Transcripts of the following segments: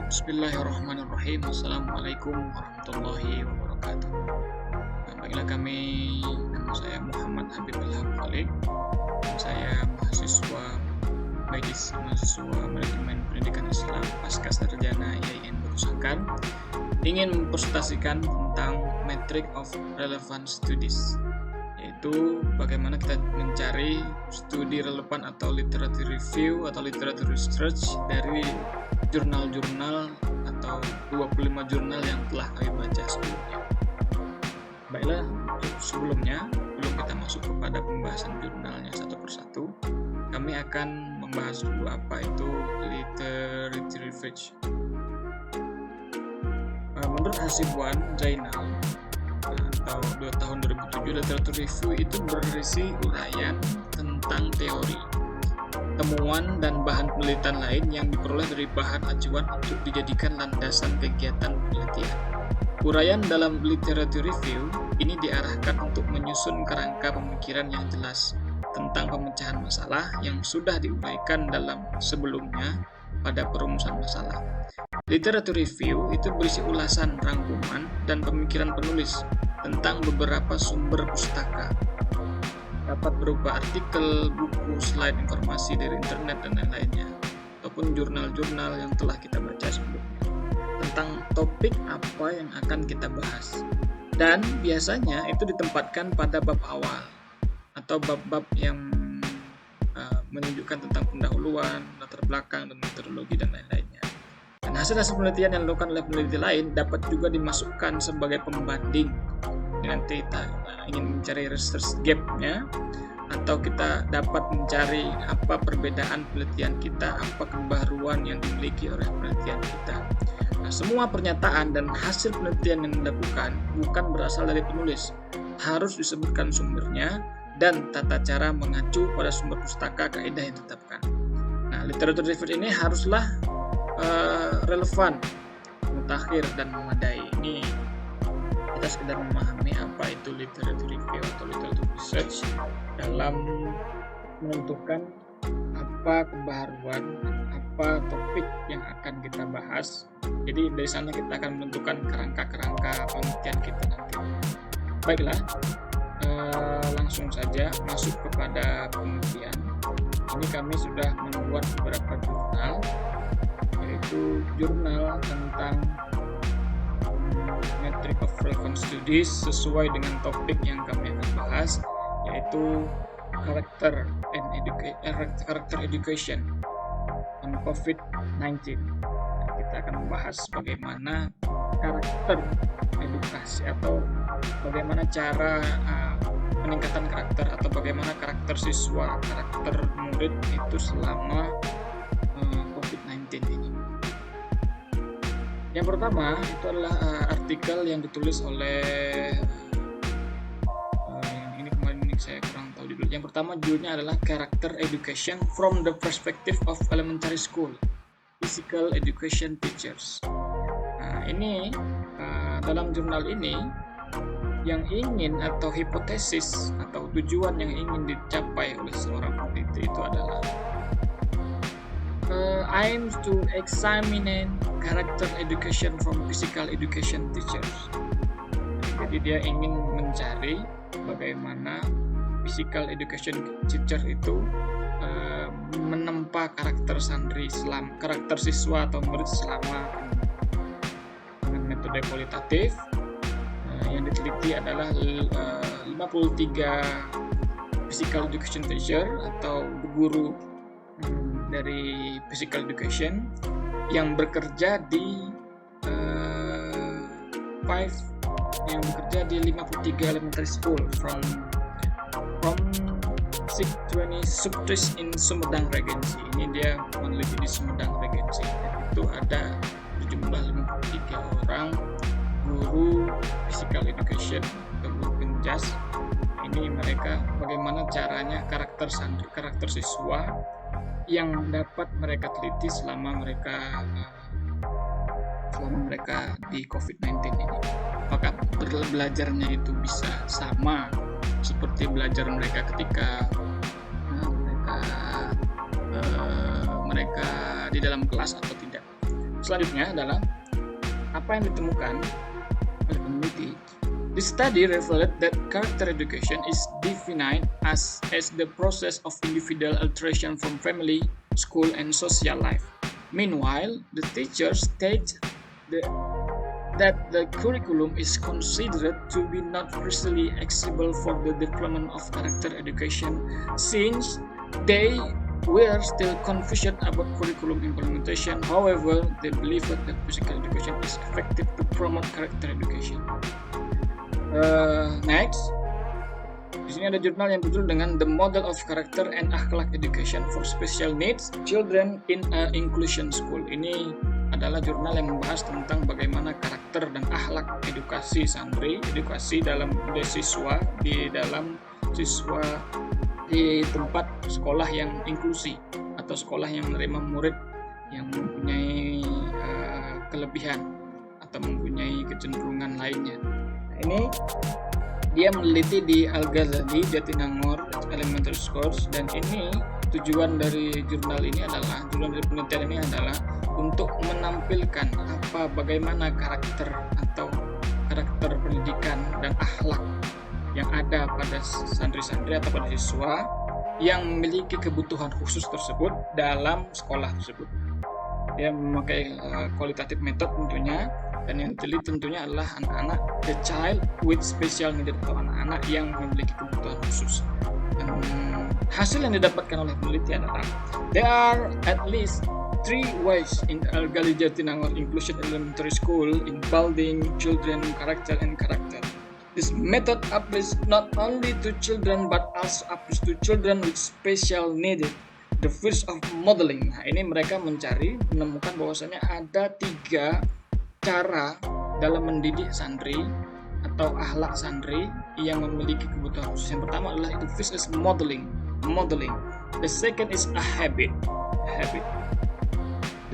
Bismillahirrahmanirrahim. Assalamualaikum warahmatullahi wabarakatuh. Baiklah, nama saya Muhammad Habib Ilham Khalid. Saya mahasiswa Manajemen Pendidikan Islam pasca sarjana IAIN Perusahaan, ingin mempresentasikan tentang Metric of Relevant Studies, yaitu bagaimana kita mencari studi relevan atau literature review atau literature research dari jurnal-jurnal atau 25 jurnal yang telah kami baca sebelumnya. Baiklah, sebelum kita masuk kepada pembahasan jurnalnya satu persatu, kami akan membahas dulu apa itu literature research. Menurut Hasibuan Zainal atau tahun 2007, literature review itu berisi uraian tentang teori, temuan dan bahan penelitian lain yang diperoleh dari bahan acuan untuk dijadikan landasan kegiatan penelitian. Uraian dalam literature review ini diarahkan untuk menyusun kerangka pemikiran yang jelas tentang pemecahan masalah yang sudah diuraikan dalam sebelumnya pada perumusan masalah. Literature review itu berisi ulasan, rangkuman, dan pemikiran penulis tentang beberapa sumber pustaka. Dapat berupa artikel, buku, slide, informasi dari internet, dan lain-lainnya, ataupun jurnal-jurnal yang telah kita baca sebelumnya tentang topik apa yang akan kita bahas. Dan biasanya itu ditempatkan pada bab awal atau bab-bab yang menunjukkan tentang pendahuluan, latar belakang, dan metodologi, dan lain-lainnya. Dan hasil-hasil penelitian yang dilakukan oleh peneliti lain dapat juga dimasukkan sebagai pembanding. Nanti kita ingin mencari research gap-nya, atau kita dapat mencari apa perbedaan penelitian kita, apa kebaruan yang dimiliki oleh penelitian kita. Nah, semua pernyataan dan hasil penelitian yang dilakukan bukan berasal dari penulis, harus disebutkan sumbernya dan tata cara mengacu pada sumber pustaka kaidah yang ditetapkan. Nah, literature review ini haruslah relevan, mutakhir, dan memadai. Ini kita sekedar memahami apa itu literature review atau literature research dalam menentukan apa kebaruan, apa topik yang akan kita bahas. Jadi dari sana kita akan menentukan kerangka penelitian kita nanti. Baiklah, langsung saja masuk kepada penelitian. Ini kami sudah membuat beberapa jurnal, yaitu jurnal tentang Metric of Relevant Studies sesuai dengan topik yang kami akan bahas, yaitu Character Education on COVID-19. Kita akan membahas bagaimana karakter edukasi atau bagaimana cara peningkatan karakter atau bagaimana karakter siswa, karakter murid itu selama COVID-19 ini. Yang pertama itu adalah artikel yang ditulis oleh ini saya kurang tahu judul. Yang pertama judulnya adalah Character Education from the Perspective of Elementary School Physical Education Teachers. Nah, ini dalam jurnal ini yang ingin atau hipotesis atau tujuan yang ingin dicapai oleh seorang peneliti itu adalah aims to examine character education from physical education teachers. Jadi dia ingin mencari bagaimana physical education teacher itu menempa karakter karakter siswa atau murid selama dengan metode kualitatif. Yang diteliti adalah 53 physical education teacher atau guru dari physical education yang bekerja di 53 elementary school from 620 subtris in Sumedang Regency. Ini dia meneliti di Sumedang Regency. Itu ada berjumlah 53 orang guru physical education atau guru penjas. Ini mereka bagaimana caranya karakter siswa yang dapat mereka teliti selama mereka di COVID-19 ini. Apakah belajarnya itu bisa sama seperti belajar mereka ketika mereka di dalam kelas atau tidak. selanjutnya adalah apa yang ditemukan oleh peneliti. The study revealed that character education is defined as the process of individual alteration from family, school, and social life. Meanwhile, the teacher states that the curriculum is considered to be not precisely accessible for the development of character education, since they were still confused about curriculum implementation. However, they believe that physical education is effective to promote character education. Next, di sini ada jurnal yang berjudul dengan The Model of Character and Akhlak Education for Special Needs Children in an Inclusion School. Ini adalah jurnal yang membahas tentang bagaimana karakter dan akhlak edukasi santri, edukasi dalam siswa di tempat sekolah yang inklusi atau sekolah yang menerima murid yang mempunyai kelebihan atau mempunyai kecenderungan lainnya. Ini dia meneliti di Al-Ghazali, Jatinangor Elementary Schools, dan ini tujuan dari jurnal penelitian ini adalah untuk menampilkan bagaimana karakter pendidikan dan akhlak yang ada pada santri-santri atau pada siswa yang memiliki kebutuhan khusus tersebut dalam sekolah tersebut. Dia memakai qualitative method tentunya, dan yang diteliti tentunya adalah anak-anak the child with special needs atau anak-anak yang memiliki kebutuhan khusus. Dan hasil yang didapatkan oleh peneliti adalah there are at least 3 ways in Al-Ghazali Jatinangor Inclusion Elementary School in building children character. This method applies not only to children but also applies to children with special needs. The first of modeling. Nah, ini mereka menemukan bahwasanya ada 3 cara dalam mendidik santri atau akhlak santri yang memiliki kebutuhan khusus. Yang pertama adalah itu first is modeling. The second is a habit.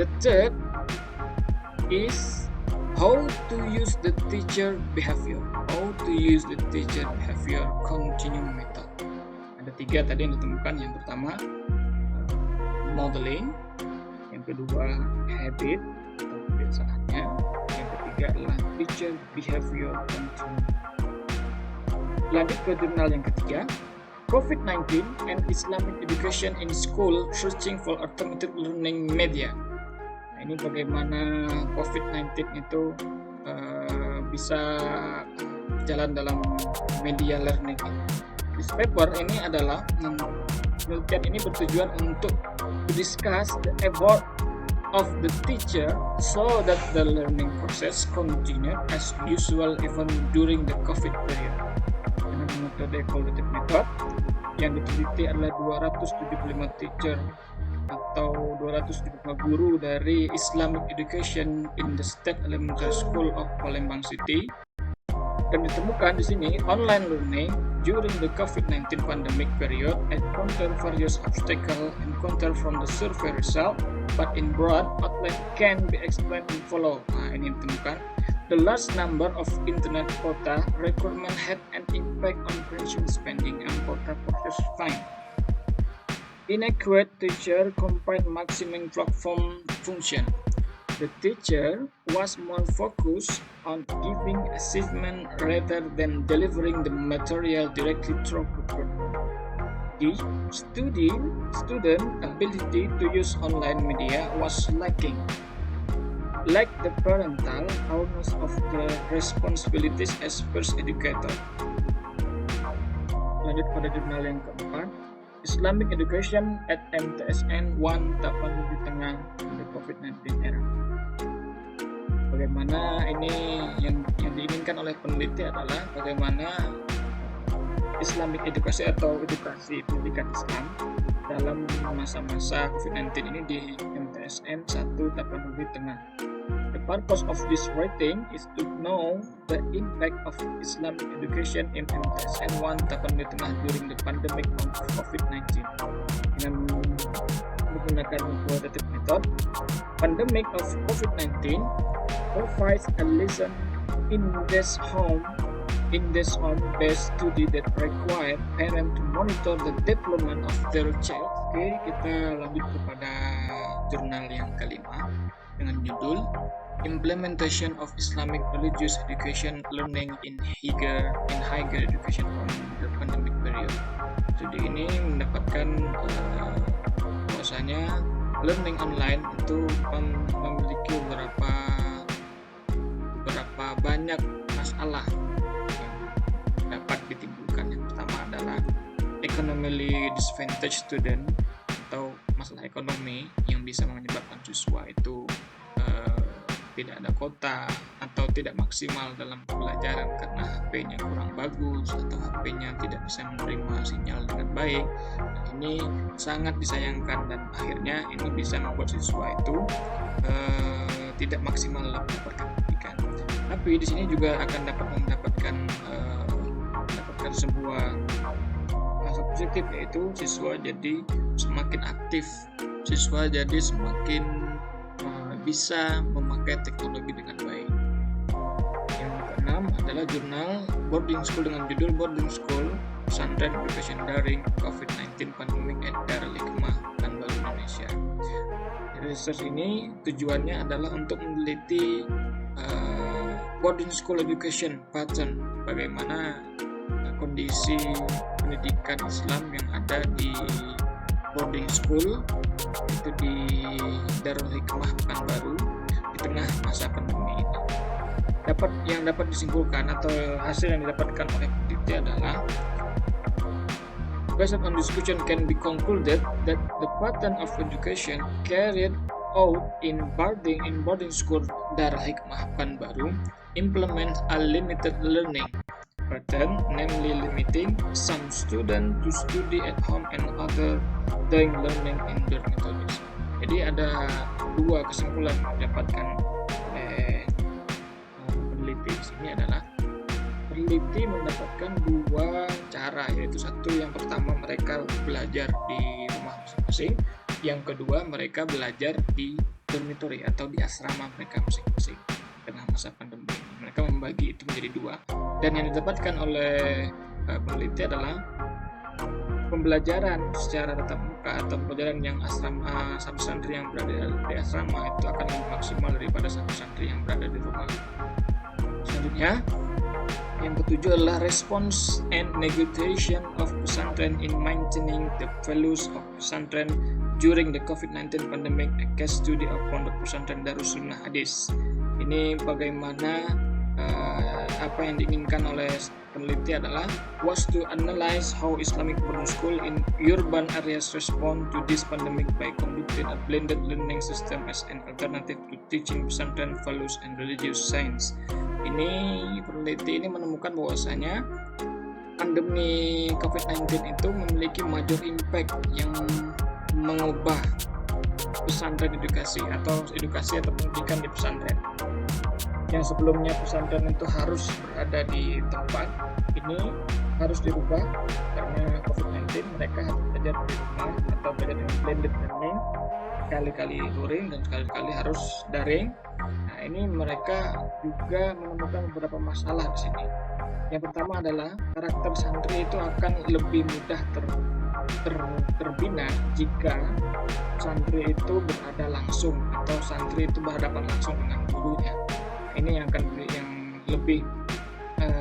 The third is how to use the teacher behavior. Continuum method. Ada 3 tadi yang ditemukan. Yang pertama modeling, yang kedua habit atau kebiasaannya, yang ketiga adalah teacher behavior continuum. Lanjut ke jurnal yang ketiga, COVID-19 and Islamic Education in School Searching for Alternative Learning Media. Nah, ini bagaimana COVID-19 itu bisa jalan dalam media learning. This paper ini adalah penelitian ini bertujuan untuk discuss the effort of the teacher so that the learning process continue as usual even during the COVID period. Dengan metode qualitative method yang diteliti adalah 275 teacher atau 275 guru dari Islamic Education in the State Elementary School of Palembang City. Dan ditemukan di sini online learning during the COVID-19 pandemic period encounter various obstacles encountered from the survey result, but in broad outline can be explained and follow. Nah, ini ditemukan the large number of internet quota requirement had an impact on pension spending and quota process fine. Inadequate teacher combined maximum platform function. The teacher was more focused on giving assessment rather than delivering the material directly through paper. The student ability to use online media was lacking. Like the parental awareness of the responsibilities as first educator. Lanjut pada jurnal yang keempat, Islamic Education at MTSN 1 Tapan di tengah the COVID-19 era. Bagaimana ini yang diinginkan oleh peneliti adalah bagaimana Islamic edukasi atau edukasi pendidikan Islam dalam masa-masa COVID-19 ini di MTSN 1 Tapanuli Tengah. The purpose of this writing is to know the impact of Islamic education in MTSN 1 Tapanuli Tengah during the pandemic of COVID-19. Dengan menggunakan qualitative method, pandemic of COVID-19 provides a lesson in this home-based study that require parents to monitor the development of their child. Oke, kita lanjut kepada jurnal yang kelima. dengan judul Implementation of Islamic Religious Education Learning in Higher Education on the Pandemic Period. Studi ini mendapatkan bahwasanya learning online itu memiliki beberapa banyak masalah yang dapat ditimbulkan. Yang pertama adalah economically disadvantaged student, atau masalah ekonomi yang bisa menyebabkan siswa itu tidak ada kuota atau tidak maksimal dalam pembelajaran karena HP-nya kurang bagus atau HP-nya tidak bisa menerima sinyal dengan baik. Nah, ini sangat disayangkan dan akhirnya ini bisa membuat siswa itu tidak maksimal dalam mendapatkan pendidikan. Tapi di sini juga akan dapat mendapatkan sebuah masa positif, yaitu siswa jadi semakin aktif, siswa jadi semakin bisa memakai teknologi dengan baik. Yang keenam adalah jurnal Boarding School dengan judul Boarding School Pesantren Education During COVID-19 Pandemic at Darul Hikmah Pekanbaru Indonesia. Research ini tujuannya adalah untuk meneliti boarding school education pattern, bagaimana kondisi pendidikan Islam yang ada di boarding school itu di Darul Hikmah Pekanbaru di tengah masa pandemi ini. Yang dapat disimpulkan atau hasil yang didapatkan oleh peneliti adalah, based on discussion can be concluded that the pattern of education carried out in boarding school Darul Hikmah Pekanbaru implements a limited learning pattern, namely limiting some students to study at home and other doing learning in dormitories. Jadi ada dua kesimpulan yang didapatkan oleh peneliti di sini adalah, peneliti mendapatkan dua cara, yaitu satu, yang pertama mereka belajar di rumah masing-masing, yang kedua mereka belajar di dormitory atau di asrama mereka masing-masing tengah masa pandemi. Mereka membagi itu menjadi dua, dan yang didapatkan oleh peneliti adalah pembelajaran secara tatap muka atau pembelajaran yang asrama santri yang berada di asrama itu akan lebih maksimal daripada santri yang berada di rumah. Selanjutnya, yang ketujuh adalah response and negotiation of pesantren in maintaining the values of pesantren during the COVID-19 pandemic, a case study of Pondok Pesantren Darus Sunnah Hadis. Ini bagaimana apa yang diinginkan oleh peneliti adalah was to analyze how Islamic boarding school in urban areas respond to this pandemic by conducting a blended learning system as an alternative to teaching pesantren values and religious science. Ini peneliti ini menemukan bahwasanya pandemi COVID-19 itu memiliki major impact yang mengubah pesantren edukasi atau pendidikan di pesantren. Yang sebelumnya pesantren itu harus berada di tempat, ini harus dirubah karena COVID-19. Mereka harus belajar di rumah atau belajar dengan blended learning, sekali-kali luring dan sekali-kali harus daring. Nah, ini mereka juga menemukan beberapa masalah di sini. Yang pertama adalah karakter santri itu akan lebih mudah terbina jika santri itu berada langsung atau santri itu berhadapan langsung dengan gurunya. Ini yang lebih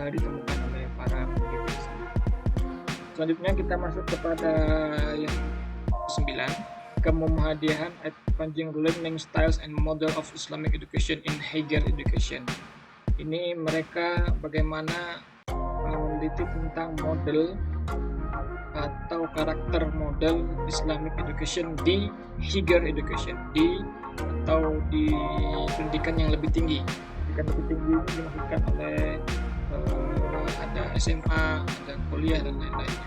ditemukan oleh para peneliti. Selanjutnya kita masuk kepada yang 9, Kemuhamadiyahan Advancing Learning Styles and Model of Islamic Education in Higher Education. Ini mereka bagaimana meneliti tentang model atau karakter model Islamic Education di Higher Education, di pendidikan yang lebih tinggi. Pendidikan lebih tinggi itu dimaksudkan oleh ada SMA, ada kuliah dan lain-lainnya.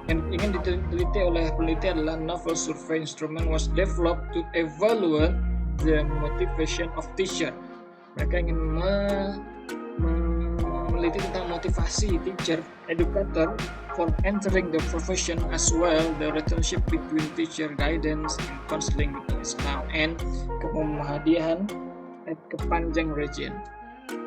Yang ingin diteliti oleh peneliti adalah novel survey instrument was developed to evaluate the motivation of teacher. Mereka ingin meneliti tentang motivasi teacher, educator for entering the profession, as well the relationship between teacher guidance and counseling with Islam and Kemuhamadiyahan at Kepanjang region.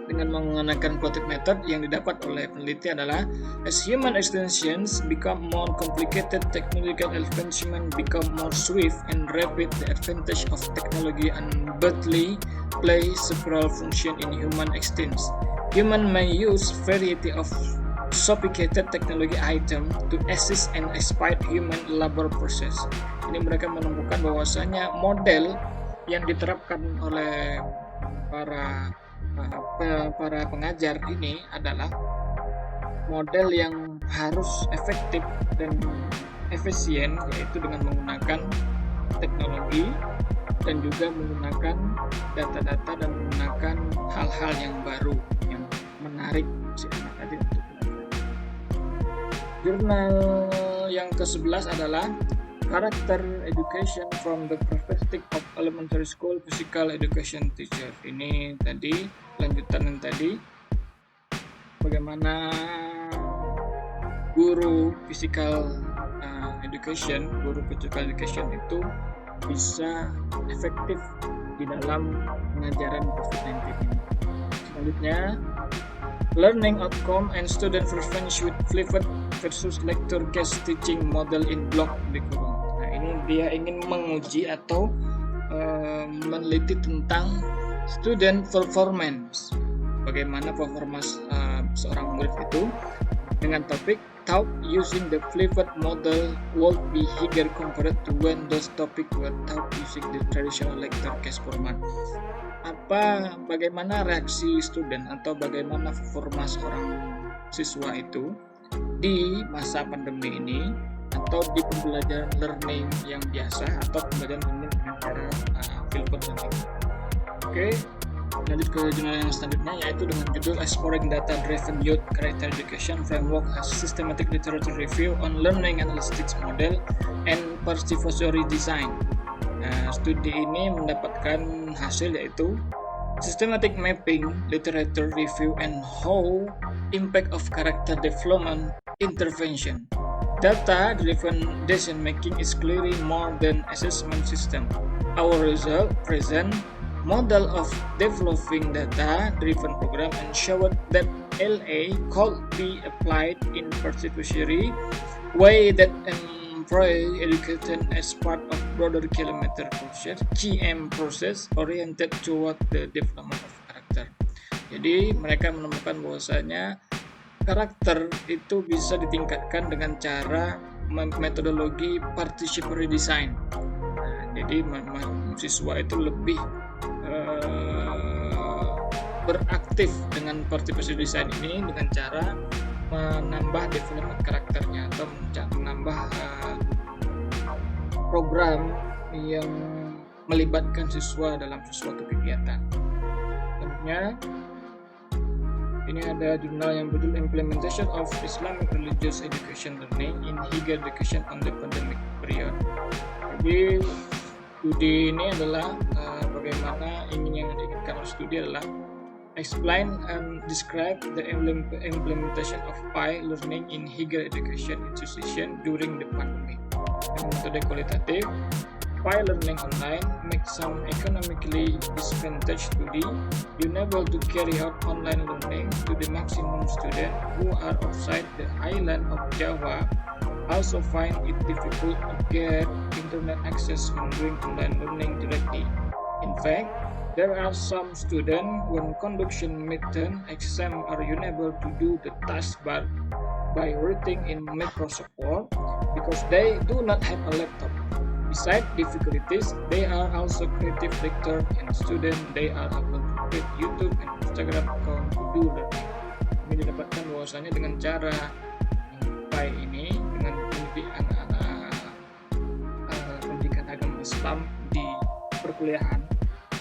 dengan menggunakan plotted method yang didapat oleh peneliti adalah as human extensions become more complicated, technological advancement become more swift and rapid, the advantage of technology undoubtedly play several functions in human extents. Human may use variety of sophisticated technology item to assist and expedite human labor process. Ini mereka menemukan bahwasanya model yang diterapkan oleh para pengajar ini adalah model yang harus efektif dan efisien, yaitu dengan menggunakan teknologi dan juga menggunakan data-data dan menggunakan hal-hal yang baru yang menarik si anak tadi untuk belajar. Jurnal yang ke-11 adalah Character Education from the Perspective of Elementary School Physical Education Teacher. Ini tadi lanjutan yang tadi, bagaimana guru physical education, guru physical education itu bisa efektif di dalam pengajaran COVID-19 ini. Selanjutnya, Learning Outcome and Student Preference with Flipped versus Lecture Guest Teaching Model in Block Curriculum. Nah, ini dia ingin menguji atau meneliti tentang student performance. Bagaimana performance seorang murid itu dengan topik taught using the flipped model would be higher compared to when those topics were taught using the traditional lecture guest format. Bagaimana reaksi student atau bagaimana performa seorang siswa itu di masa pandemi ini atau di pembelajaran learning yang biasa atau pembelajaran learning dengan cara flipped learning. Oke, lanjut ke jurnal yang selanjutnya, yaitu dengan judul Exploring Data Driven Youth Character Education Framework as Systematic Literature Review on Learning Analytics Model and Participatory Design. Nah, studi ini mendapatkan hasil yaitu Systematic Mapping, Literature Review, and How Impact of Character Development Intervention. Data-driven decision making is clearly more than assessment system. Our result present model of developing data-driven program and showed that LA could be applied in participatory way that education as part of broader kilometer process, KM process oriented toward the development of character. Jadi mereka menemukan bahwasanya karakter itu bisa ditingkatkan dengan cara metodologi participatory design. Nah, jadi siswa itu lebih beraktif dengan participatory design ini dengan cara menambah development karakternya atau menambah program yang melibatkan siswa dalam sesuatu kegiatan. Tentunya ini ada jurnal yang berjudul Implementation of Islamic Religious Education Learning in Higher Education on the Pandemic Period. Jadi studi ini adalah bagaimana ini yang diinginkan oleh studi adalah explain and describe the implementation of PI learning in higher education institution during the pandemic. Dengan metode kualitatif, PI learning online makes some economically disadvantaged study unable to carry out online learning to the maximum student who are outside the island of Java also find it difficult to get internet access when doing online learning directly. In fact, there are some students when conduction midterm exam are unable to do the task by writing in Microsoft Word because they do not have a laptop. Besides difficulties, they are also creative lecturer and student. They are able to create YouTube and Instagram account to do learning. Ini didapatkan bahwasanya dengan cara PI ini dengan mendidik anak-anak pendidikan agama Islam di perkuliahan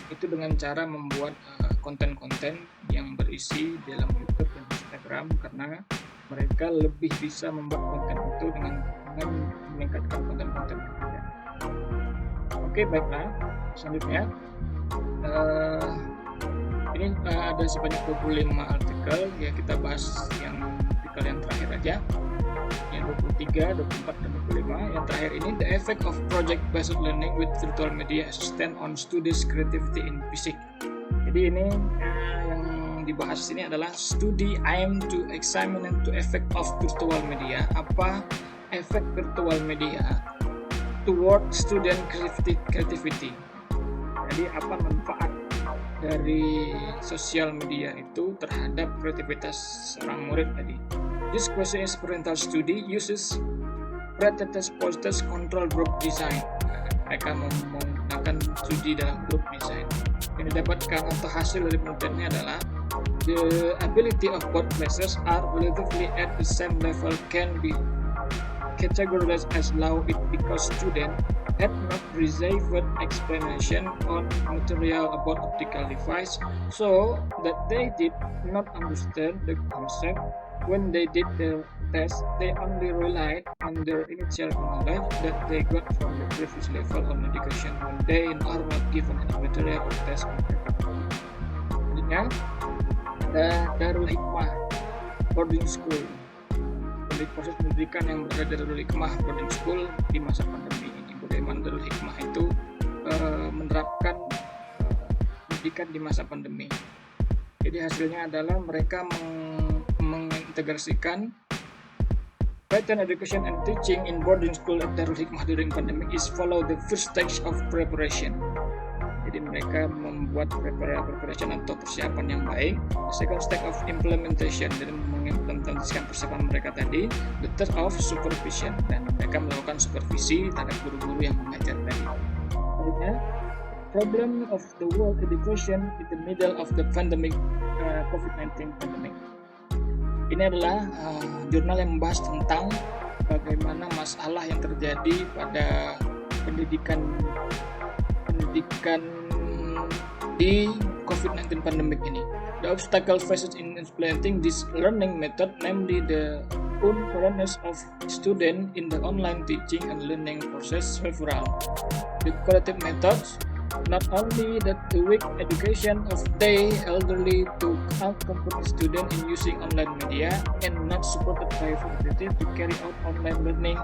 itu dengan cara membuat konten-konten yang berisi dalam YouTube dan Instagram, karena mereka lebih bisa membuat konten itu dengan meningkatkan konten-konten mereka. Oke, baiklah. Selanjutnya ini ada sebanyak 25 artikel ya, kita bahas yang artikel yang terakhir aja, yang 23, 24, dan 25. Yang terakhir ini the effect of project-based learning with virtual media assistant on students' creativity in physics. Jadi ini yang dibahas di sini adalah studi aim to examine the effect of virtual media. Apa efek virtual media toward student creativity? Jadi apa manfaat dari sosial media itu terhadap kreativitas seorang murid tadi? This question experimental study uses pretest posters control group design. Mereka menggunakan studi dalam group design. Yang didapatkan atau hasil dari penelitiannya adalah the ability of both classes are relatively at the same level can be categorized as low because students had not received explanation on material about optical device, so that they did not understand the concept. When they did the test, they only relied on their initial knowledge that they got from the previous level of education when they are not given any material or test. Selanjutnya ada Darul Hikmah Boarding School. Proses pendidikan yang berada di Darul Hikmah Boarding School di masa pandemi ini. Bagaimana Darul Hikmah itu menerapkan pendidikan di masa pandemi. Jadi hasilnya adalah mereka mengintegrasikan pattern education and teaching in boarding school at Darul Hikmah during pandemic is follow the first stage of preparation. Jadi mereka membuat preparation atau persiapan yang baik. The second stage of implementation, dan mengimplementasikan persiapan mereka tadi. The third of supervision, dan mereka melakukan supervisi terhadap guru-guru yang mengajar tadi. Selanjutnya, problem of the world education in the middle of the pandemic, COVID-19 pandemic. Ini adalah jurnal yang membahas tentang bagaimana masalah yang terjadi pada pendidikan di COVID-19 pandemic ini. The obstacle faced in implementing this learning method, namely the unpreparedness of students in the online teaching and learning process, several. The corrective methods, not only that the weak education of the elderly to accompany students in using online media and not supported by facilities to carry out online learning,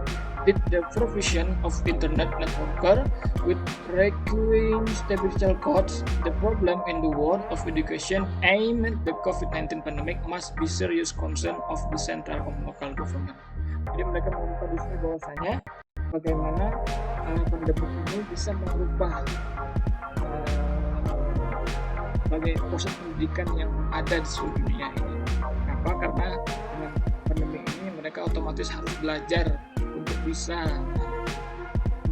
did the provision of internet networker with requiring stability codes. The problem in the world of education aimed at the COVID-19 pandemic must be serious concern of the central and local government. Jadi mereka mengungkapkan di sini bahwasanya bagaimana pandemi ini bisa merubah sebagai proses pendidikan yang ada di seluruh dunia ini. Kenapa? Karena dengan pandemi ini mereka otomatis harus belajar untuk bisa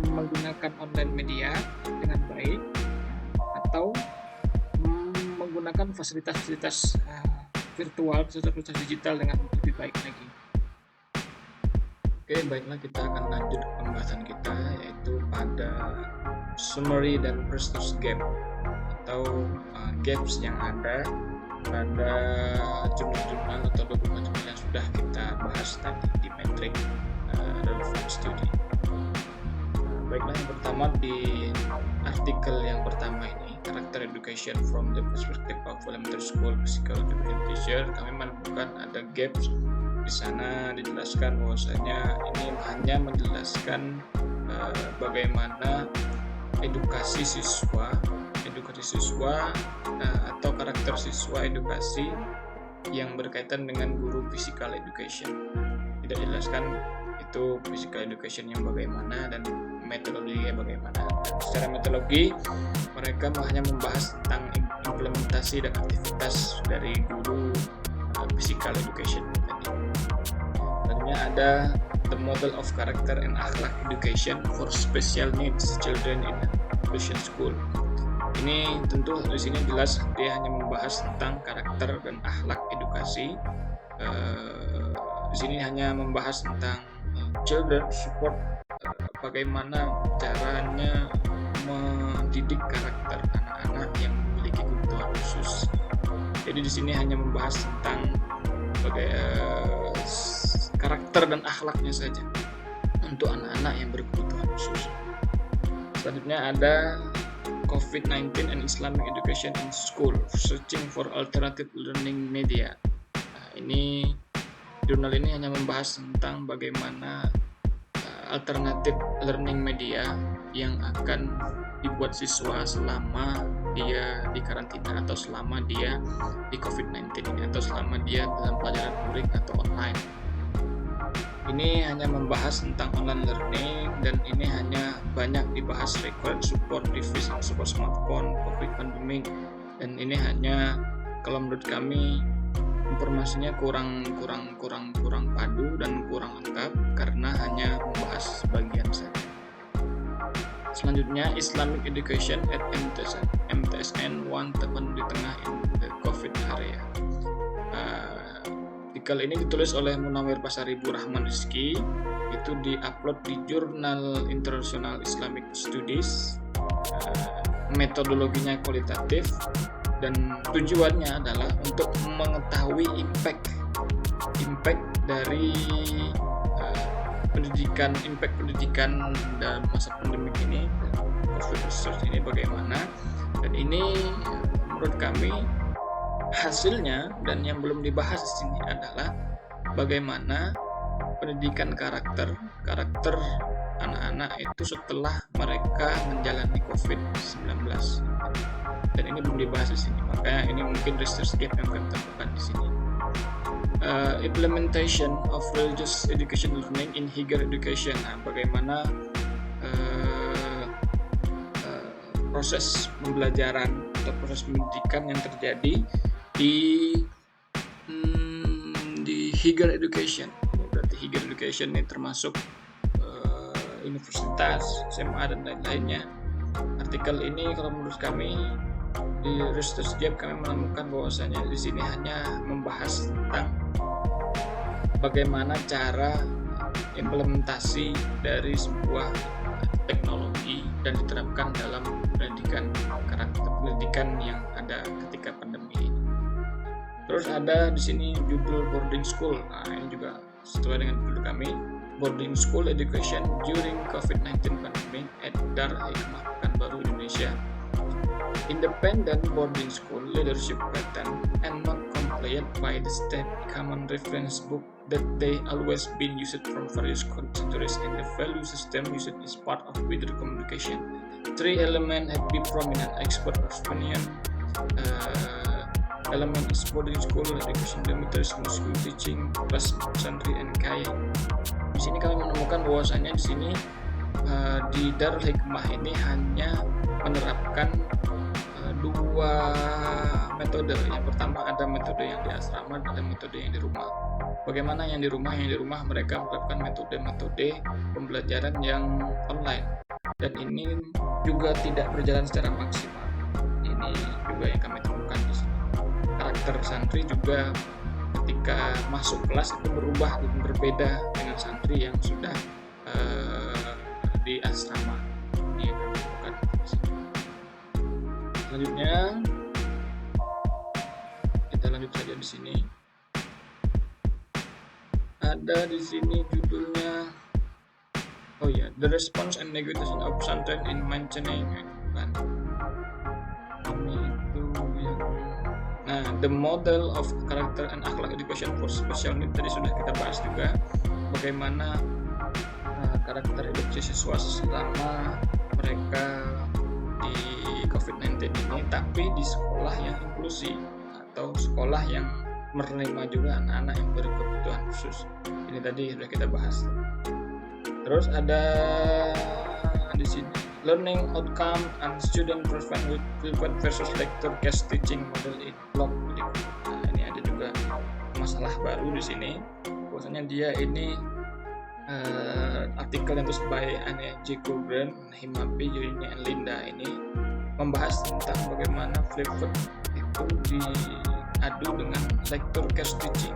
menggunakan online media dengan baik atau menggunakan fasilitas-fasilitas virtual, fasilitas digital dengan lebih baik lagi. Oke, baiklah, kita akan lanjut ke pembahasan kita, yaitu pada summary dan resource gap atau gaps yang ada pada jurnal-jurnal atau dokumen-dokumen yang sudah kita bahas tadi di metrik relevant study. Baiklah, yang pertama di artikel yang pertama ini, Character Education from the Perspective of Elementary School Physical Education Teacher, kami menemukan ada gaps. Di sana dijelaskan bahwasanya ini hanya menjelaskan bagaimana edukasi siswa atau karakter siswa edukasi yang berkaitan dengan guru physical education. Tidak dijelaskan itu physical education yang bagaimana dan metodologinya bagaimana. Secara metodologi mereka hanya membahas tentang implementasi dan aktivitas dari guru physical education tadi. Selanjutnya ada the model of character and akhlak education for special needs children in Christian school. Ini tentu di sini jelas dia hanya membahas tentang karakter dan akhlak edukasi. Di sini hanya membahas tentang children support, bagaimana caranya mendidik karakter anak-anak yang memiliki kebutuhan khusus. Jadi di sini hanya membahas tentang karakter dan akhlaknya saja untuk anak-anak yang berkebutuhan khusus. Selanjutnya ada COVID-19 and Islamic Education in School, Searching for Alternative Learning Media. Ini jurnal ini hanya membahas tentang bagaimana alternatif learning media yang akan dibuat siswa selama di dia di karantina atau selama dia di COVID-19 ini, atau selama dia dalam pelajaran luring atau online. Ini hanya membahas tentang online learning, dan ini hanya banyak dibahas required support device, support smartphone, COVID pandemic, dan ini hanya, kalau menurut kami, informasinya kurang padu dan kurang lengkap karena hanya membahas sebagian saja. Selanjutnya, Islamic Education at MTSN 1 tepan di tengah in the COVID area. Artikel ini ditulis oleh Munawir Pasaribu Rahman Rizki, itu diupload di Jurnal International Islamic Studies. Metodologinya kualitatif dan tujuannya adalah untuk mengetahui impact dari impact pendidikan dalam masa pandemik ini, COVID research ini bagaimana. Dan ini menurut kami hasilnya, dan yang belum dibahas di sini adalah bagaimana pendidikan karakter anak-anak itu setelah mereka menjalani COVID-19. Dan ini belum dibahas di sini, makanya ini mungkin research gap yang kami temukan di sini. Implementation of religious education learning in higher education. Bagaimana proses pembelajaran atau proses pendidikan yang terjadi di higher education. Berarti higher education ini termasuk universitas, SMA dan lain-lainnya. Artikel ini kalau menurut kami di research gap kami menemukan bahwasanya di sini hanya membahas tentang bagaimana cara implementasi dari sebuah teknologi dan diterapkan dalam pendidikan yang ada ketika pandemi ini. Terus ada di sini judul boarding school. Ini juga sesuai dengan judul kami, boarding school education during COVID-19 pandemic at Dar Hikmah Pekanbaru, Indonesia. Independent boarding school leadership pattern and not compliant by the state common reference book that they always been used from various countries, and the value system used is part of with communication. 3 elements have been prominent expert opinion. Element is boarding school education, dormitories, school teaching, plus santri and kai. Di sini kami menemukan bahwasanya di sini di Darul Hikmah ini hanya menerapkan 2 metode. Yang pertama ada metode yang di asrama, ada metode yang di rumah. Bagaimana yang di rumah? Yang di rumah mereka menerapkan metode-metode pembelajaran yang online, dan ini juga tidak berjalan secara maksimal. Ini juga yang kami temukan di sini. Karakter santri juga ketika masuk kelas itu berubah dan berbeda dengan santri yang sudah di asrama. Ini yang kami temukan di sini. Selanjutnya kita lanjut saja di sini. Ada di sini judulnya, the response and negotiation of pesantren in mentioning. Ini itu yang the model of character and akhlak education for special needs tadi sudah kita bahas juga. Bagaimana karakter edukasi siswa selama mereka di COVID-19 ini, tapi di sekolah yang inklusi atau sekolah yang menerima juga anak-anak yang berkebutuhan khusus. Ini tadi sudah kita bahas. Terus ada di sini learning outcome and student performance with versus lecture case teaching model in block. Ini ada juga masalah baru di sini. Bahwasanya dia ini artikel yang terus by Anne J. Coburn, Himapi, Yurini, and Linda ini membahas tentang bagaimana Flipboard itu diadu dengan lecture case teaching.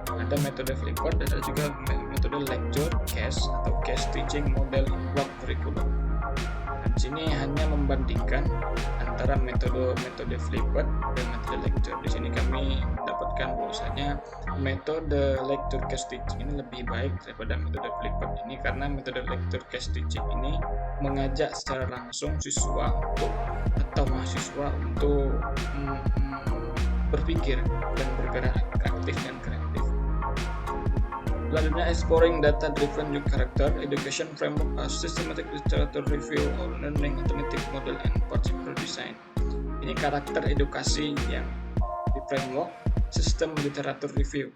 Ada metode Flipboard dan ada juga metode lecture case atau case teaching model in block curriculum. Dan di sini hanya membandingkan antara metode Flipboard dan metode lecture. Di sini kami mendapatkan bahwasanya metode lecture case teaching ini lebih baik daripada metode Flipboard ini, karena metode lecture case teaching ini mengajak secara langsung siswa atau mahasiswa untuk berpikir dan bergerak aktif dan kreatif. Selanjutnya, exploring data-driven new character education framework as systematic literature review or learning alternative model and particular design. Ini karakter edukasi yang di framework sistem literatur review.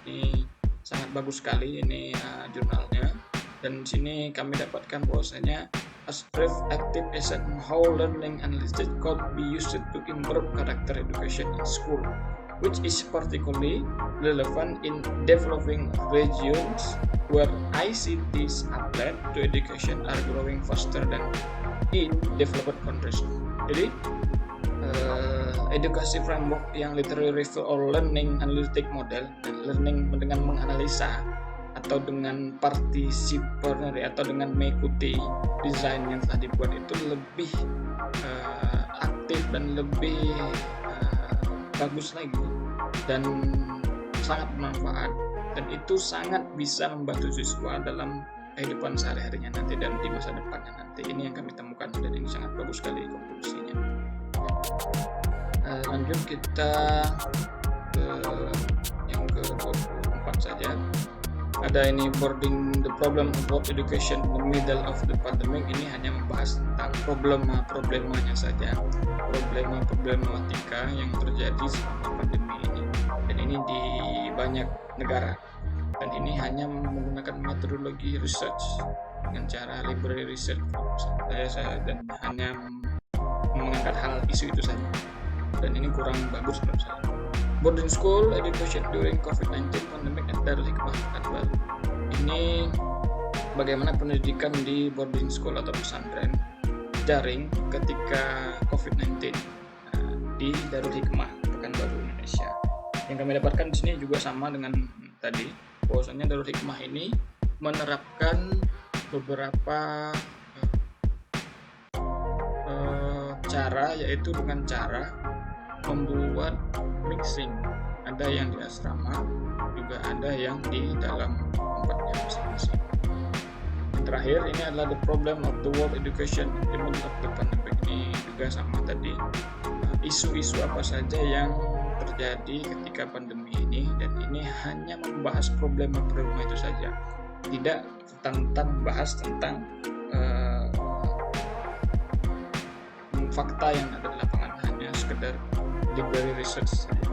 Ini sangat bagus sekali ini jurnalnya. Dan di sini kami dapatkan bahwasanya Aspref active as how learning analysis could be used to improve character education in school, which is particularly relevant in developing regions where ICTs applied to education are growing faster than in developed countries. Jadi edukasi framework yang literary review or learning analytic model, learning dengan menganalisa atau dengan participatory atau dengan mengikuti desain yang telah dibuat itu lebih aktif dan lebih bagus lagi dan sangat bermanfaat, dan itu sangat bisa membantu siswa dalam kehidupan sehari-harinya nanti dan di masa depannya nanti. Ini yang kami temukan dan ini sangat bagus sekali konklusinya. Lanjut kita ke yang ke-24 saja. Ada ini boarding the problem of world education in the middle of the pandemic. Ini hanya membahas tentang problemanya saja, problematika yang terjadi selama pandemi ini, dan ini di banyak negara, dan ini hanya menggunakan metodologi research dengan cara library research saya dan hanya mengangkat hal isu itu saja, dan ini kurang bagus menurut saya. Boarding school education during COVID-19 pandemic dan Darul Hikmah Akbar. Ini bagaimana pendidikan di boarding school atau pesantren daring ketika COVID-19 di Darul Hikmah Pekanbaru Indonesia. Yang kami dapatkan di sini juga sama dengan tadi, bahwasanya Darul Hikmah ini menerapkan beberapa cara, yaitu dengan cara membuat mixing. Ada yang di asrama, juga ada yang di dalam tempatnya masing-masing. Yang terakhir ini adalah the problem of the world education in the middle of the pandemic. Ini juga sama tadi, isu-isu apa saja yang terjadi ketika pandemi ini, dan ini hanya membahas problema-problema itu saja, tidak tentang bahas tentang fakta yang ada di lapangan, hanya sekedar library research saja.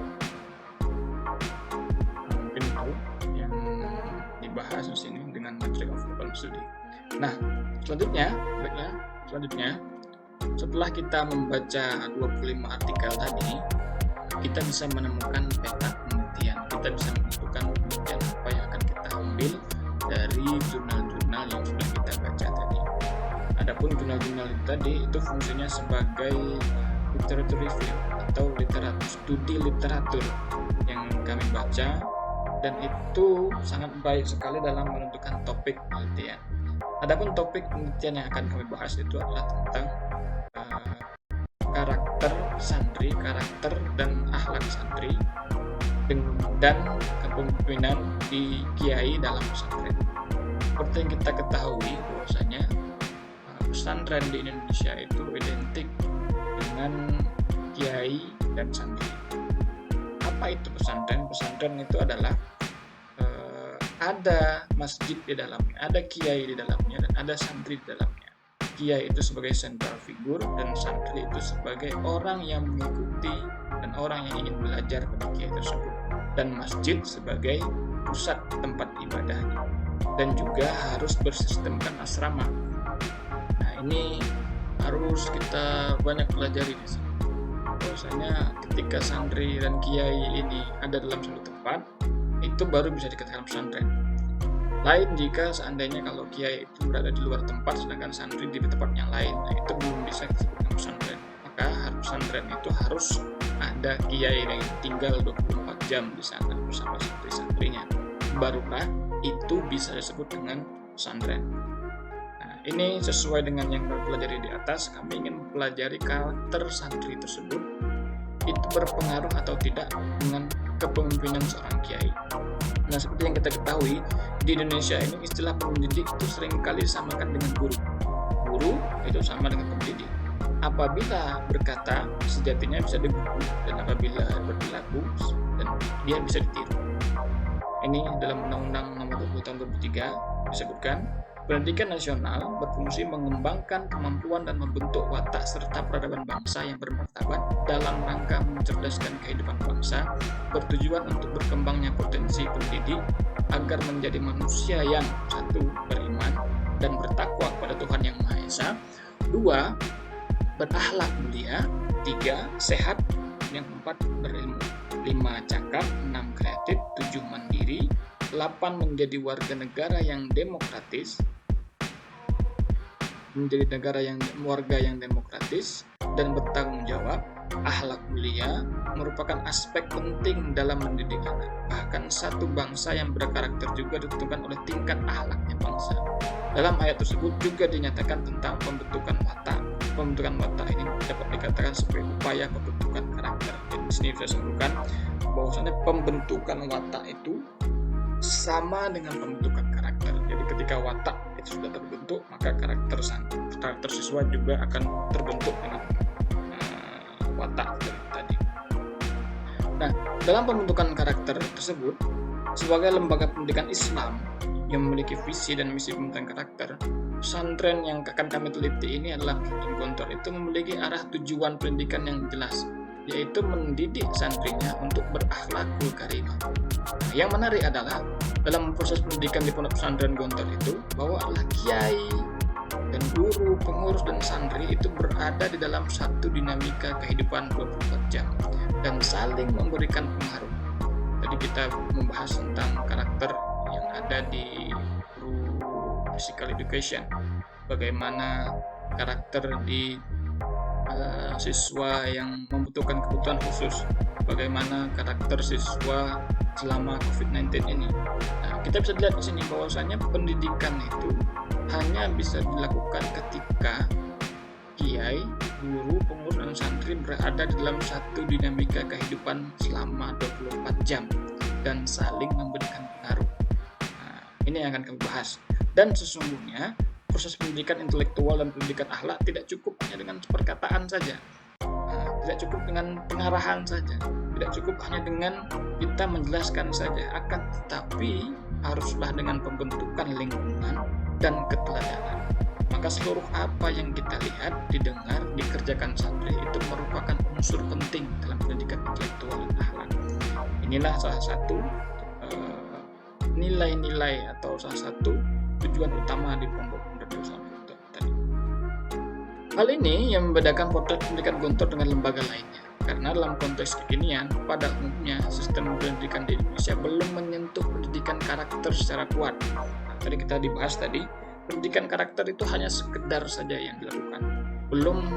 Mungkin itu yang dibahas di sini dengan metric of problem study. Nah, selanjutnya setelah kita membaca 25 artikel tadi, kita bisa menemukan peta penelitian. Kita bisa menentukan penelitian apa yang akan kita ambil dari jurnal-jurnal yang sudah kita baca tadi. Adapun jurnal-jurnal tadi itu fungsinya sebagai literatur review atau studi literatur yang kami baca, dan itu sangat baik sekali dalam menentukan topik penelitian. Adapun topik penelitian yang akan kami bahas itu adalah tentang karakter santri, karakter dan akhlak santri dan kepemimpinan di kiai dalam pesantren. Seperti yang kita ketahui bahwasanya pesantren di Indonesia itu identik dengan kiai dan santri. Apa itu pesantren? Pesantren itu adalah ada masjid di dalamnya, ada kiai di dalamnya, dan ada santri di dalamnya. Kiai itu sebagai central figure dan santri itu sebagai orang yang mengikuti dan orang yang ingin belajar pada kiai tersebut, dan masjid sebagai pusat tempat ibadahnya, dan juga harus bersistemkan asrama. Nah, ini harus kita banyak pelajari di sini. Bahwasanya ketika santri dan kiai ini ada dalam satu tempat, itu baru bisa dikatakan pesantren. Lain jika seandainya kalau kiai itu berada di luar tempat sedangkan santri di tempat yang lain, nah itu belum bisa disebut pesantren. Maka pesantren itu harus ada kiai yang tinggal 24 jam di sana bersama santri-santrinya, barulah itu bisa disebut dengan pesantren. Nah, ini sesuai dengan yang kami pelajari di atas. Kami ingin mempelajari karakter santri tersebut itu berpengaruh atau tidak dengan kepemimpinan seorang kiai. Nah, seperti yang kita ketahui, di Indonesia ini istilah pendidik itu seringkali disamakan dengan guru. Guru itu sama dengan pendidik. Apabila berkata, sejatinya bisa digugu, dan apabila berlaku, dan dia bisa ditiru. Ini dalam Undang-Undang Nomor 20 Tahun 2003 disebutkan Pendidikan nasional berfungsi mengembangkan kemampuan dan membentuk watak serta peradaban bangsa yang bermartabat dalam rangka mencerdaskan kehidupan bangsa, bertujuan untuk berkembangnya potensi pendidik agar menjadi manusia yang satu, beriman dan bertakwa kepada Tuhan Yang Maha Esa, dua, berakhlak mulia, tiga, sehat, yang keempat, berilmu, lima, cakap, enam, kreatif, tujuh, mandiri, 8 menjadi warga negara yang demokratis, warga yang demokratis dan bertanggung jawab. Akhlak mulia merupakan aspek penting dalam mendidik anak. Bahkan satu bangsa yang berkarakter juga ditentukan oleh tingkat akhlaknya bangsa. Dalam ayat tersebut juga dinyatakan tentang pembentukan watak. Pembentukan watak ini dapat dikatakan sebagai upaya pembentukan karakter. Jadi di sini saya sebutkan bahwasanya pembentukan watak itu sama dengan pembentukan karakter. Jadi ketika watak itu sudah terbentuk, maka karakter siswa juga akan terbentuk dengan watak tadi. Nah, dalam pembentukan karakter tersebut, sebagai lembaga pendidikan Islam yang memiliki visi dan misi pembentukan karakter, pesantren yang akan kami teliti ini adalah Pesantren Gontor itu memiliki arah tujuan pendidikan yang jelas, yaitu mendidik santrinya untuk berakhlakul karimah. Nah, yang menarik adalah dalam proses pendidikan di Pondok Pesantren Gontor itu, bahwa kiai dan guru, pengurus dan santri itu berada di dalam satu dinamika kehidupan 24 jam dan saling memberikan pengaruh. Tadi kita membahas tentang karakter yang ada di guru physical education, bagaimana karakter di siswa yang membutuhkan kebutuhan khusus, bagaimana karakter siswa selama COVID-19 ini. Nah, kita bisa lihat di sini bahwasanya pendidikan itu hanya bisa dilakukan ketika kiai, guru, pengurus dan santri berada di dalam satu dinamika kehidupan selama 24 jam dan saling memberikan pengaruh. Nah, ini yang akan kami bahas. Dan sesungguhnya proses pendidikan intelektual dan pendidikan akhlak tidak cukup hanya dengan perkataan saja. Tidak cukup dengan pengarahan saja, tidak cukup hanya dengan kita menjelaskan saja, akan tetapi haruslah dengan pembentukan lingkungan dan keteladanan. Maka seluruh apa yang kita lihat, didengar, dikerjakan santri itu merupakan unsur penting dalam pendidikan intelektual dan akhlak. Inilah salah satu nilai-nilai atau salah satu tujuan utama di Pondok Pesantren Gontor tadi. Hal ini yang membedakan Potret Pendidikan Gontor dengan lembaga lainnya, karena dalam konteks kekinian, pada umumnya sistem pendidikan di Indonesia belum menyentuh pendidikan karakter secara kuat. Nah, tadi kita dibahas pendidikan karakter itu hanya sekedar saja yang dilakukan, belum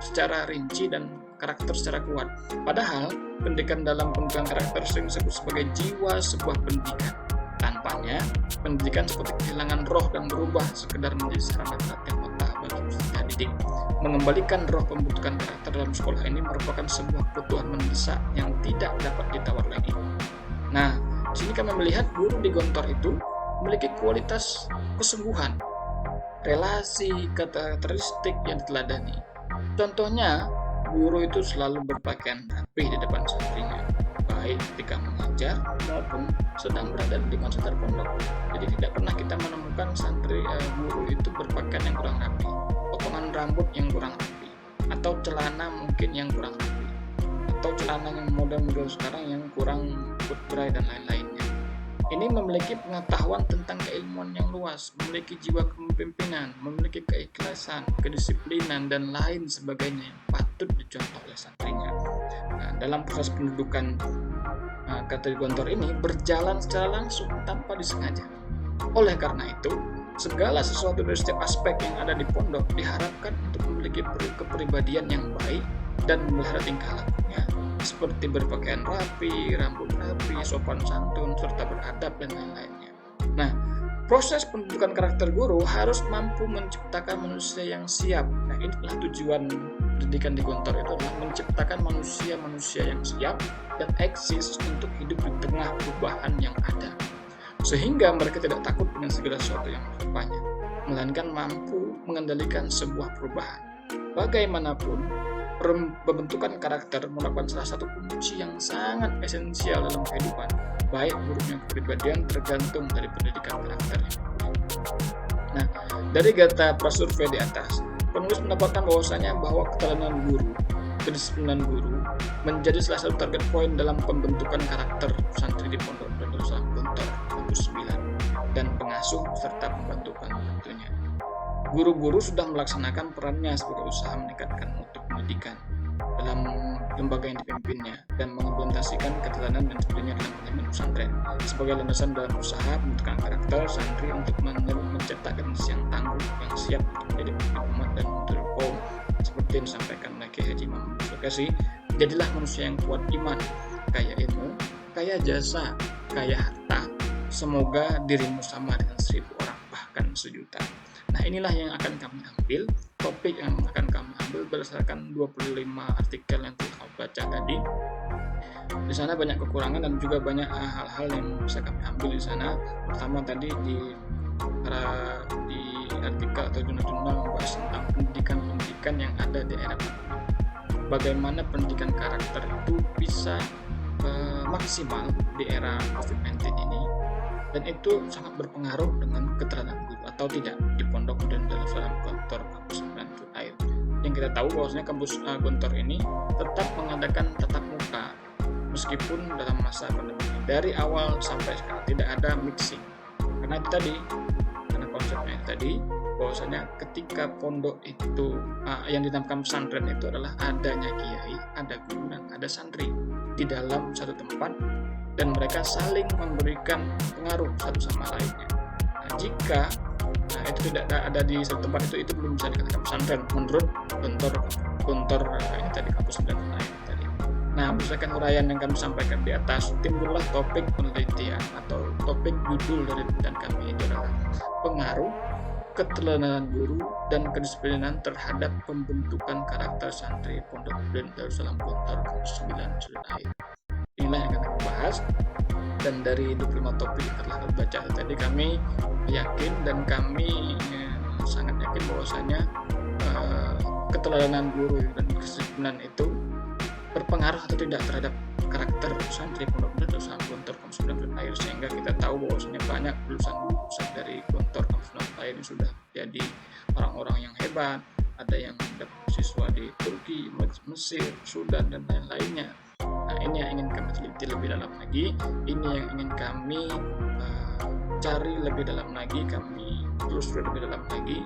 secara rinci dan karakter secara kuat. Padahal pendidikan dalam pendidikan karakter sering disebut sebagai jiwa sebuah pendidikan. Tanpanya, pendidikan seperti kehilangan roh dan berubah sekedar menjadi sarana pelatihan otak bagi peserta didik. Mengembalikan roh pembentukan karakter dalam sekolah ini merupakan sebuah kebutuhan mendesak yang tidak dapat ditawar lagi. Nah, di sini kami melihat guru di Gontor itu memiliki kualitas kesungguhan, relasi, karakteristik yang diteladani. Contohnya, guru itu selalu berpakaian rapi di depan santrinya, baik ketika mengajar maupun sedang berada di lingkungan sekitar pondok. Jadi tidak pernah kita menemukan guru itu berpakaian yang kurang rapi, potongan rambut yang kurang rapi, atau celana mungkin yang kurang rapi, atau celana yang model-model sekarang yang kurang footbray dan lain-lainnya. Ini memiliki pengetahuan tentang keilmuan yang luas, memiliki jiwa kepemimpinan, memiliki keikhlasan, kedisiplinan, dan lain sebagainya yang patut dicontoh oleh santrinya. Nah, dalam proses pendudukan katedral Gontor ini berjalan secara langsung tanpa disengaja. Oleh karena itu, segala sesuatu dari setiap aspek yang ada di pondok diharapkan untuk memiliki kepribadian yang baik dan memelihara tingkah lakunya, seperti berpakaian rapi, rambut rapi, sopan santun, serta beradab dan lain-lainnya. Nah, proses pendidikan karakter guru harus mampu menciptakan manusia yang siap. Nah, inilah tujuan pendidikan di Gontor itu adalah menciptakan manusia-manusia yang siap dan eksis untuk hidup di tengah perubahan yang ada. Sehingga mereka tidak takut dengan segala sesuatu yang menyerupanya, melainkan mampu mengendalikan sebuah perubahan. Bagaimanapun, pembentukan karakter merupakan salah satu kunci yang sangat esensial dalam kehidupan, baik buruknya kepribadian tergantung dari pendidikan karakter. Nah, dari data prasurvei di atas, penulis mendapatkan bahwasanya bahwa ketelatenan guru, kedisiplinan guru menjadi salah satu target poin dalam pembentukan karakter santri di Pondok Darussalam Gontor Kampus 9 dan pengasuh serta pembantu tentunya. Guru-guru sudah melaksanakan perannya sebagai usaha meningkatkan mutu pendidikan dalam lembaga yang dipimpinnya dan mengimplementasikan ketelatenan dan disiplinnya dalam manajemen pesantren sebagai landasan dalam usaha pembentukan karakter santri untuk mencetak generasi yang tangguh yang siap untuk menjadi pemimpin umat dan mentor kaum seperti yang disampaikan oleh Kiai Haji Muhammad Sulkasi. Jadilah manusia yang kuat iman, kaya ilmu, kaya jasa, kaya harta. Semoga dirimu sama dengan 1000 orang bahkan 1.000.000. Nah, inilah yang akan kami ambil, topik yang akan kami ambil berdasarkan 25 artikel yang telah kami baca tadi. Di sana banyak kekurangan dan juga banyak hal-hal yang bisa kami ambil di sana. Pertama tadi di artikel atau jurnal-jurnal membahas tentang pendidikan yang ada di era pandemi. Bagaimana pendidikan karakter itu bisa maksimal di era COVID-19 ini, dan itu sangat berpengaruh dengan ketelatenan guru atau tidak di Pondok Darussalam Gontor Kampus 9 Curug Air. Yang kita tahu bahwasanya kampus Gontor ini tetap mengadakan tatap muka meskipun dalam masa pandemi. Dari awal sampai sekarang tidak ada mixing. Karena konsepnya tadi bahwasanya ketika pondok itu yang dinamakan pesantren itu adalah adanya kiai, ada guru dan ada santri di dalam satu tempat dan mereka saling memberikan pengaruh satu sama lainnya. Nah, jika itu tidak ada di satu tempat itu belum bisa dikatakan pesantren menurut Gontor ini tadi kampus 9 lain tadi. Nah, berdasarkan uraian yang kami sampaikan di atas, timbullah topik penelitian atau topik judul dari penelitian kami itu adalah pengaruh ketelatenan guru dan kedisiplinan terhadap pembentukan karakter santri Pondok Darussalam Gontor Kampus 9 Curug Air. Inilah yang akan kami bahas, dan dari 25 topik yang telah kami baca tadi, kami yakin dan kami sangat yakin bahwasanya ketelatenan guru dan kedisiplinan itu berpengaruh atau tidak terhadap karakter santri Pondok Darussalam Gontor Kampus 9 Curug Air, sehingga kita tahu bahwasanya banyak lulusan dari Gontor Kampus 9 Air ini sudah jadi orang-orang yang hebat, ada yang dapat siswa di Turki, Mesir, Sudan dan lain-lainnya. Nah, ini yang ingin kami teliti lebih dalam lagi, ini yang ingin kami cari lebih dalam lagi, kami telusuri lebih dalam lagi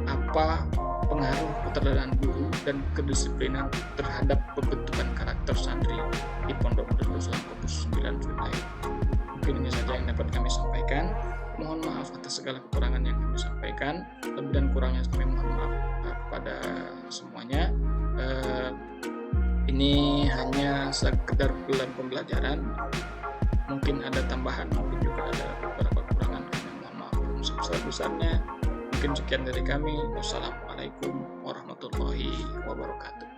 apa pengaruh ketelatenan guru dan kedisiplinan terhadap pembentukan karakter santri di Pondok Darussalam Kampus 9 Curug Air. Mungkin ini saja yang dapat kami sampaikan. Mohon maaf atas segala kekurangan yang kami sampaikan. Lebih dan kurangnya kami mohon maaf pada semuanya. Ini hanya sekedar pembelajaran. Mungkin ada tambahan, mungkin juga ada beberapa kekurangan. Kami mohon maaf sebesar-besarnya. Mungkin sekian dari kami. Wassalamualaikum warahmatullahi wabarakatuh.